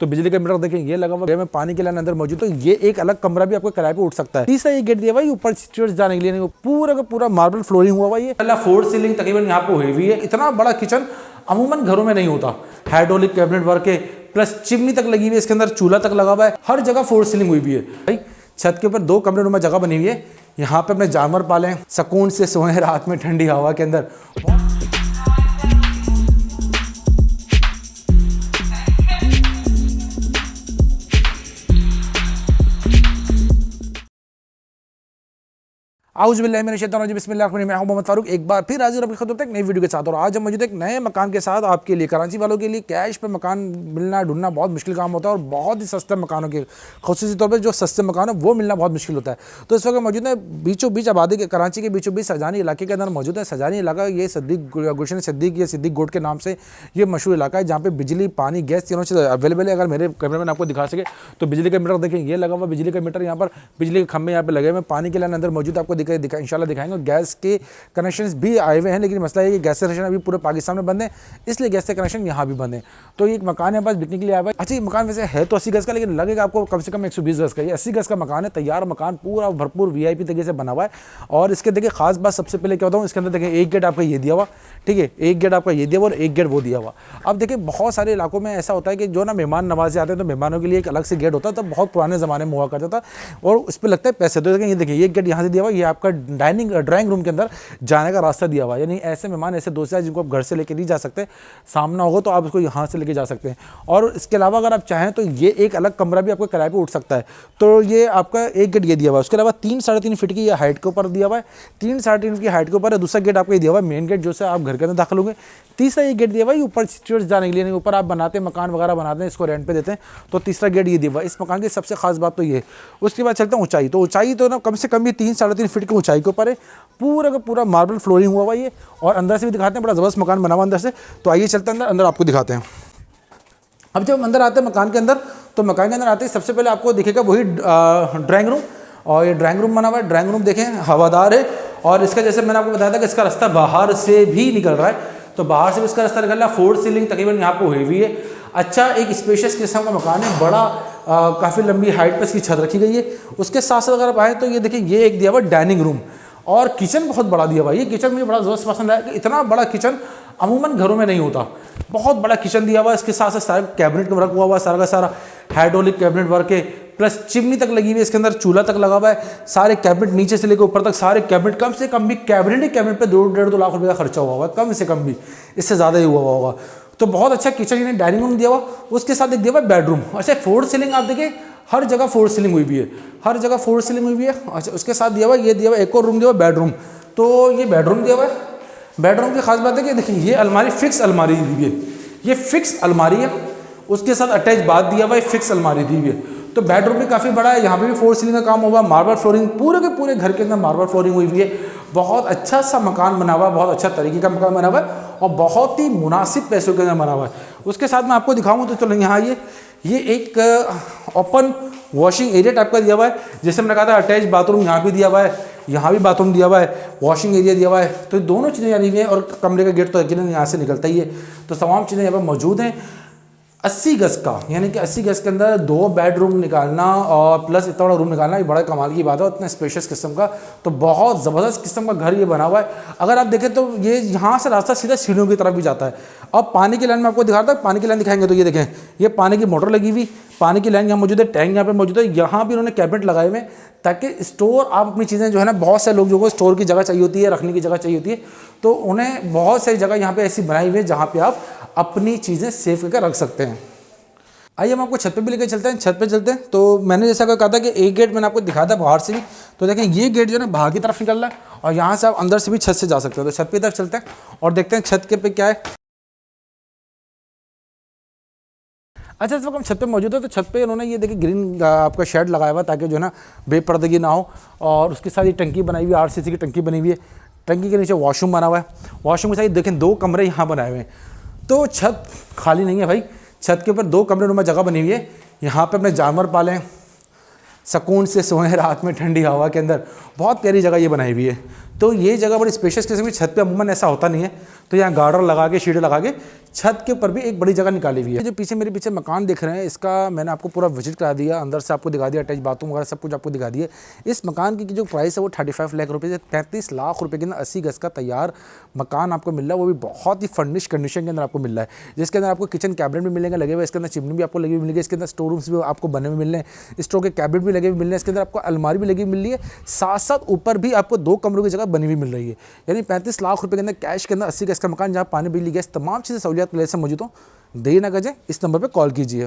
तो बिजली का मीटर देखें ये लगा हुआ है, पानी के लाइन अंदर मौजूद, तो ये एक अलग कमरा भी आपको किराए पे उठ सकता है। तीसरा ये गेट दिया हुआ है ऊपर स्टेयर्स जाने के लिए, पूरा का पूरा मार्बल फ्लोरिंग हुआ हुआ है, ये फोर सीलिंग तकरीबन यहाँ पे हुई हुई है। इतना बड़ा किचन अमूमन घरों में नहीं होता। हाइड्रोलिक कैबिनेट वर्क है, प्लस चिमनी तक लगी हुई है, इसके अंदर चूल्हा तक लगा हुआ है, हर जगह फोर सीलिंग हुई हुई है भाई। छत के ऊपर 2 कमरे नुमा जगह बनी हुई है, यहाँ पे अपने जानवर पालें, सुकून से सोएं रात में ठंडी हवा के अंदर। मोहम्मद फारूक एक बार फिर हाजिर आपकी खिदमत एक नई वीडियो के साथ। और आज हम मौजूद एक नए मकान के साथ आपके लिए। कराची वालों के लिए कैश पे मकान मिलना ढूंढना बहुत मुश्किल काम होता है, और बहुत ही सस्ते मकानों के खुसूसी तौर पर जो सस्ते मकान है वो मिलना बहुत मुश्किल होता है। तो इस वक्त मौजूद है बीचों बीच आबादी के, कराची के बीचों बीच सजानी इलाके के अंदर मौजूद है। सजानी इलाका ये गुलशन सिद्दीक या सिद्दीक गोट के नाम से ये मशहूर इलाका है, जहाँ पे बिजली पानी गैस तीनों चीज़ अवेलेबल है। अगर मेरे कैमरे में आपको दिखा सके तो बिजली का मीटर देखें ये लगा हुआ बिजली का मीटर, यहाँ पर बिजली के खंभे यहाँ पे लगे हुए, पानी के लाइन अंदर मौजूद आपको इंशाल्लाह दिखाएंगे। गैस के कनेक्शंस भी आए हुए हैं, लेकिन मसला है कि गैस कनेक्शन अभी पूरे पाकिस्तान में बंद है, इसलिए गैस के कनेक्शन यहाँ भी बंद है। तो ये एक मकान है, बस बिकने के लिए आया हुआ है। अच्छा, ये मकान वैसे है तो 80 गज का, लेकिन लगेगा आपको कम से कम 120 गज का। ये 80 गज का मकान है, तैयार मकान, पूरा भरपूर VIP तरीके से बना हुआ है। और इसके देखिए खास बात सबसे पहले क्या होता है, इसके अंदर देखिए एक गेट आपका ये दिया हुआ, ठीक है, एक गेट आपका ये दिया हुआ और एक गेट वो दिया हुआ। अब देखिए बहुत सारे इलाकों में ऐसा होता है कि जो ना मेहमान नवाजे आते हैं तो मेहमानों के लिए एक अलग से गेट होता है, तो बहुत पुराने ज़माने में हुआ करता था, और उस पर लगता है पैसे। तो ये देखिए ये गेट यहाँ से दिया हुआ, ये आपका ड्राइंग रूम के अंदर जाने का रास्ता दिया हुआ है। यानी ऐसे मेहमान, ऐसे दोस्त हैं जिनको आप घर से लेके नहीं जा सकते, सामना होगा तो आप उसको यहाँ से लेके जा सकते हैं। और इसके अलावा अगर आप चाहें तो ये एक अलग कमरा भी आपको किराए पे उठ सकता है। तो ये आपका एक गेट ये दिया हुआ है, उसके अलावा 3 साढ़े 3 फीट की ये हाइट के ऊपर दिया हुआ है, 3 साढ़े 3 की हाइट के ऊपर है। दूसरा गेट आपको ये दिया हुआ है मेन गेट, जो से आप घर के अंदर दाखिल होंगे। तीसरा ये गेट दिया हुआ है ऊपर स्टेयर्स जाने के लिए, ऊपर आप बनाते हैं मकान वगैरह बनाते हैं, इसको रेंट पे देते हैं, तो तीसरा गेट ये दिया हुआ है। इस मकान की सबसे खास बात तो ये। उसके बाद चलते हैं ऊंचाई। तो ऊंचाई तो ना कम से कम भी 3 साढ़े 3 फीट की ऊंचाई के ऊपर है, पूरा का पूरा मार्बल फ्लोरिंग हुआ हुआ ये। और अंदर से भी दिखाते हैं, बड़ा ज़बरदस्त मकान बना हुआ अंदर से। तो आइए चलते हैं अंदर आपको दिखाते हैं। अब जब अंदर आते हैं मकान के अंदर, तो मकान के अंदर आते ही सबसे पहले आपको दिखेगा वही ड्राइंग रूम, और ये ड्राइंग रूम बना हुआ है। ड्राइंग रूम देखें हवादार है, और इसका जैसे मैंने आपको बताया था कि इसका रास्ता बाहर से भी निकल रहा है, तो बाहर से भी इसका रास्ता निकल रहा है। 4 सीलिंग तकरीबन यहाँ पर हुई हुई है। अच्छा, एक स्पेशियस किस्म का मकान है, बड़ा काफ़ी लंबी हाइट पर इसकी छत रखी गई है। उसके साथ साथ अगर आप आए तो ये देखिए ये एक दिया हुआ डाइनिंग रूम, और किचन बहुत बड़ा दिया हुआ है। ये किचन मुझे बड़ा ज़बरदस्त पसंद आया कि इतना बड़ा किचन अमूमन घरों में नहीं होता, बहुत बड़ा किचन दिया हुआ है। इसके साथ साथ सारा कैबिनेट का वर्क हुआ हुआ है, सारा का सारा हाइड्रोलिक कैबिनेट वर्क है, प्लस चिमनी तक लगी हुई है, इसके अंदर चूल्हा तक लगा हुआ है। सारे कैबिनेट नीचे से लेकर ऊपर तक सारे कैबिनेट, कम से कम भी कैबिनेट पे 2-2.5 लाख रुपये का खर्चा हुआ है, कम से कम भी, इससे ज़्यादा ही हुआ होगा। तो बहुत अच्छा किचन, यानी डाइनिंग रूम दिया हुआ, उसके साथ एक दिया हुआ बेडरूम। अच्छा, 4 सीलिंग आप देखिए हर जगह 4 सीलिंग हुई भी है, हर जगह 4 सीलिंग हुई भी है। अच्छा, उसके साथ दिया हुआ ये दिया हुआ एक और रूम दिया हुआ बेडरूम। तो ये बेडरूम दिया हुआ है। बेडरूम की खास बात है कि देखिए ये अलमारी फिक्स अलमारी दी हुई है, ये फिक्स अलमारी है, उसके साथ अटैच बाथ दिया हुआ है, फिक्स अलमारी दी हुई है। तो बेडरूम भी काफ़ी बड़ा है, यहाँ पे भी 4 सीलिंग का काम हुआ, मार्बल फ्लोरिंग, पूरे के पूरे घर के अंदर मार्बल फ्लोरिंग हुई हुई है। बहुत अच्छा सा मकान बना हुआ है, बहुत अच्छा तरीके का मकान बना हुआ है, और बहुत ही मुनासिब पैसों के अंदर बना हुआ है। उसके साथ मैं आपको दिखाऊँ तो चलो यहाँ ये एक ओपन वॉशिंग एरिया टाइप का दिया हुआ है। जैसे मैंने कहा था अटैच बाथरूम यहाँ भी दिया हुआ है, यहाँ भी बाथरूम दिया हुआ है, वॉशिंग एरिया दिया हुआ है। तो दोनों चीज़ें यानी हुई हैं, और कमरे का गेट तो यकीनन यहाँ से निकलता ही है। तो तमाम चीज़ें यहाँ पर मौजूद हैं। 80 गज का, यानी कि 80 गज के अंदर 2 बेडरूम निकालना और प्लस इतना बड़ा रूम निकालना, ये बड़ा कमाल की बात है, इतना स्पेशियस किस्म का। तो बहुत ज़बरदस्त किस्म का घर ये बना हुआ है। अगर आप देखें तो ये यहाँ से रास्ता सीधा सीढ़ियों की तरफ भी जाता है। अब पानी की लाइन में आपको दिखाता है, पानी की लाइन दिखाएंगे तो ये देखें, ये पानी की मोटर लगी हुई, पानी की लाइन यहाँ मौजूद है, टैंक यहाँ पे मौजूद है। यहाँ भी उन्होंने कैबिनेट लगाए हुए हैं, ताकि स्टोर आप अपनी चीज़ें जो है ना, बहुत से लोग जो को स्टोर की जगह चाहिए होती है, रखने की जगह चाहिए होती है, तो उन्हें बहुत सारी जगह यहाँ पे ऐसी बनाई हुई है जहाँ पे आप अपनी चीज़ें सेफ करके रख सकते हैं। आइए हम आपको छत पे भी लेकर चलते हैं। छत पे चलते हैं तो मैंने जैसा कहा था कि एक गेट मैंने आपको दिखाया था बाहर से भी, तो देखें ये गेट जो है ना बाहर की तरफ निकल रहा है, और यहाँ से आप अंदर से भी छत से जा सकते हो। तो छत पे तरफ चलते हैं और देखते हैं छत के पे क्या है। अच्छा, इस वक्त हम छत पे मौजूद है। तो छत पे उन्होंने ये देखिए ग्रीन आपका शेड लगाया हुआ, ताकि जो है ना बेपर्दगी ना हो। और उसके साथ ये टंकी बनाई हुई है, RCC की टंकी बनी हुई है। टंकी के नीचे वॉशरूम बना हुआ है, वॉशरूम के साथ देखें 2 कमरे यहाँ बनाए हुए हैं। तो छत खाली नहीं है भाई, छत के ऊपर 2 कमरे नुमा जगह बनी हुई है। यहाँ पे अपने जानवर पालें, सुकून से सोएं रात में ठंडी हवा के अंदर, बहुत प्यारी जगह ये बनाई हुई है। तो ये जगह बड़ी स्पेशियस किस्म की, छत पे अमूमन ऐसा होता नहीं है। तो यहाँ गार्डर लगा के, शीट लगा के छत के ऊपर भी एक बड़ी जगह निकाली हुई है। जो पीछे मेरे पीछे मकान दिख रहे हैं, इसका मैंने आपको पूरा विजिट करा दिया, अंदर से आपको दिखा दिया, अटैच बाथरूम वगैरह सब कुछ आपको दिखा दिया। इस मकान की जो प्राइस है वो 35 लाख रुपये से 35 लाख रुपये के अंदर 80 गज का तैयार मकान आपको मिल रहा है, वो भी बहुत ही फर्निश कंडीशन के अंदर आपको मिल रहा है, जिसके अंदर आपको किचन कैबिनेट भी मिलेंगे लगे हुए, इसके अंदर चिमनी भी आपको लगी हुई मिलेगी, इसके अंदर स्टोर रूम्स भी आपको बने हुए मिल रहे हैं, स्टोर के कैबिनेट भी लगे हुए मिल रहे हैं, इसके अंदर आपको अलमारी भी लगी हुई मिल रही है, साथ साथ ऊपर भी आपको 2 कमरों की जगह बनी हुई मिल रही है। यानी 35 लाख रुपये के अंदर कैश के अंदर 80 गज का मकान, जहाँ पानी बिजली गैस तमाम चीज़ें सहूलियत पहले से मौजूद हो। देरी ना करें, इस नंबर पर कॉल कीजिए।